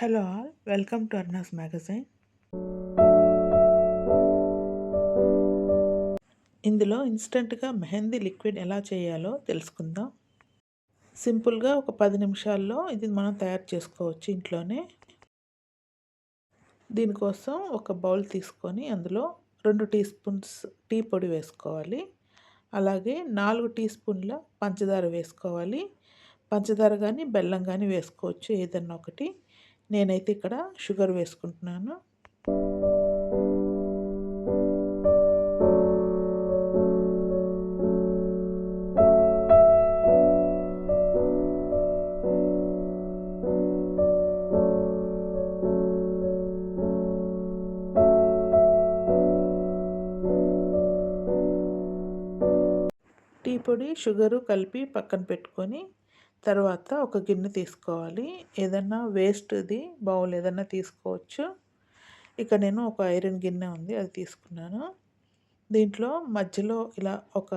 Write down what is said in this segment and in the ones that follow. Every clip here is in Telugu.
హలో ఆల్, వెల్కమ్ టు అర్నాస్ మ్యాగజైన్. ఇందులో ఇన్స్టెంట్గా మెహందీ లిక్విడ్ ఎలా చేయాలో తెలుసుకుందాం. సింపుల్గా ఒక 10 నిమిషాల్లో ఇది మనం తయారు చేసుకోవచ్చు ఇంట్లోనే. దీనికోసం ఒక బౌల్ తీసుకొని అందులో 2 టీ స్పూన్స్ టీ పొడి వేసుకోవాలి. అలాగే 4 టీ స్పూన్ల పంచదార వేసుకోవాలి. పంచదార కానీ బెల్లం కానీ వేసుకోవచ్చు, ఏదన్నా ఒకటి. నేనైతే ఇక్కడ షుగర్ వేసుకుంటున్నాను. టీ పొడి, షుగరు కలిపి పక్కన పెట్టుకొని తర్వాత ఒక గిన్నె తీసుకోవాలి. ఏదన్నా వేస్ట్‌ది బౌల్ ఏదన్నా తీసుకోవచ్చు. ఇక నేను ఒక ఐరన్ గిన్నె ఉంది, అది తీసుకున్నాను. దీంట్లో మధ్యలో ఇలా ఒక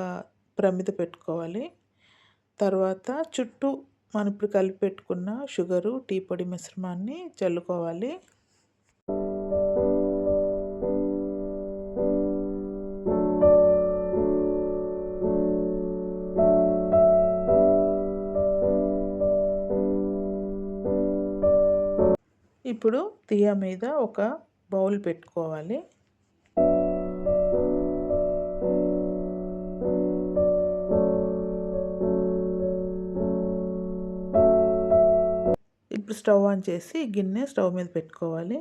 ప్రమిద పెట్టుకోవాలి. తర్వాత చుట్టూ మనం ఇప్పుడు కలిపి పెట్టుకున్న షుగరు, టీ పొడి మిశ్రమాన్ని చల్లుకోవాలి. ఇప్పుడు తియ్య మీద ఒక బౌల్ పెట్టుకోవాలి. ఇప్పుడు స్టవ్ ఆన్ చేసి గిన్నె స్టవ్ మీద పెట్టుకోవాలి.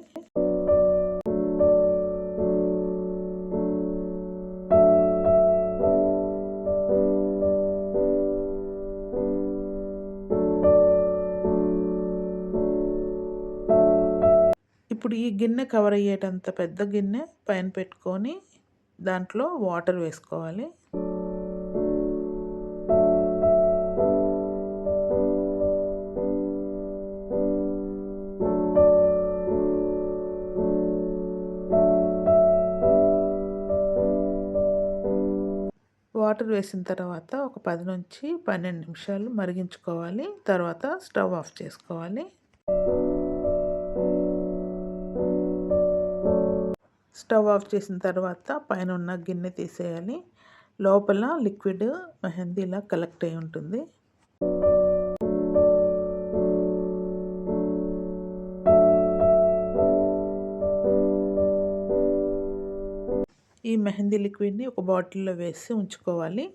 ఇప్పుడు ఈ గిన్నె కవర్ అయ్యేటంత పెద్ద గిన్నె పైన పెట్టుకొని దాంట్లో వాటర్ వేసుకోవాలి. వాటర్ వేసిన తర్వాత ఒక 10 నుంచి 12 నిమిషాలు మరిగించుకోవాలి. తర్వాత స్టవ్ ఆఫ్ చేసుకోవాలి. స్టవ్ ఆఫ్ చేసిన తర్వాత పైన ఉన్న గిన్నె తీసేయాలి. లోపల లిక్విడ్ మెహందీలా కలెక్ట్ అయి ఉంటుంది. ఈ మెహందీ లిక్విడ్ని ఒక బాటిల్లో వేసి ఉంచుకోవాలి.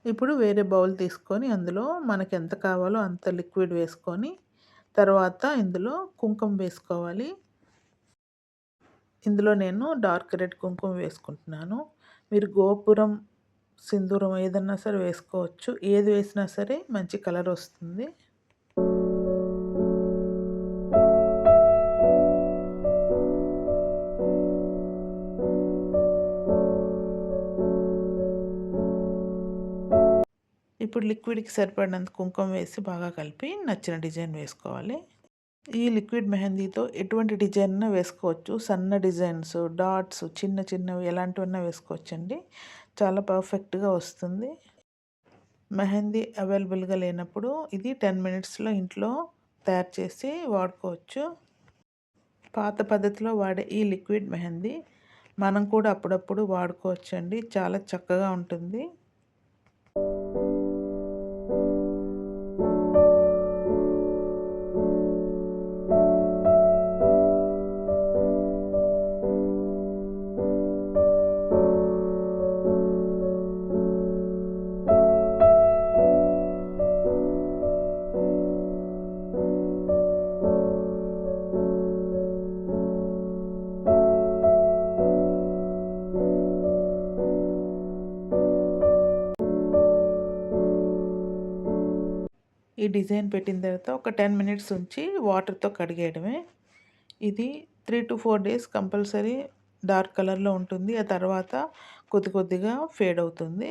ఇప్పుడు వేరే బౌల్ తీసుకొని అందులో మనకి ఎంత కావాలో అంత లిక్విడ్ వేసుకొని తర్వాత ఇందులో కుంకుమ వేసుకోవాలి. ఇందులో నేను డార్క్ రెడ్ కుంకుమ వేసుకుంటున్నాను. మీరు గోపురం, సింధూరం ఏదన్నా సరే వేసుకోవచ్చు. ఏది వేసినా సరే మంచి కలర్ వస్తుంది. ఇప్పుడు లిక్విడ్కి సరిపడినంత కుంకుమ వేసి బాగా కలిపి నచ్చిన డిజైన్ వేసుకోవాలి. ఈ లిక్విడ్ మెహందీతో ఎటువంటి డిజైన్ వేసుకోవచ్చు. సన్న డిజైన్స్, డాట్స్, చిన్న చిన్నవి ఎలాంటివన్నా వేసుకోవచ్చండి. చాలా పర్ఫెక్ట్గా వస్తుంది. మెహందీ అవైలబుల్గా లేనప్పుడు ఇది 10 మినిట్స్లో ఇంట్లో తయారు చేసి వాడుకోవచ్చు. పాత పద్ధతిలో వాడే ఈ లిక్విడ్ మెహందీ మనం కూడా అప్పుడప్పుడు వాడుకోవచ్చండి. చాలా చక్కగా ఉంటుంది. ఈ డిజైన్ పెట్టిన తర్వాత ఒక 10 మినిట్స్ ఉంచి వాటర్తో కడిగేయడమే. ఇది 3-4 డేస్ కంపల్సరీ డార్క్ కలర్లో ఉంటుంది. ఆ తర్వాత కొద్ది కొద్దిగా ఫేడ్ అవుతుంది.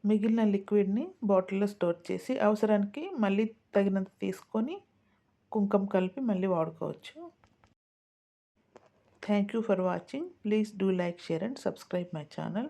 మిగిలిన లిక్విడ్ని బాటిల్లో స్టోర్ చేసి అవసరానికి మళ్ళీ తగినంత తీసుకొని కుంకుమ కలిపి మళ్ళీ వాడుకోవచ్చు. Thank you for watching. Please do like, share and subscribe my channel.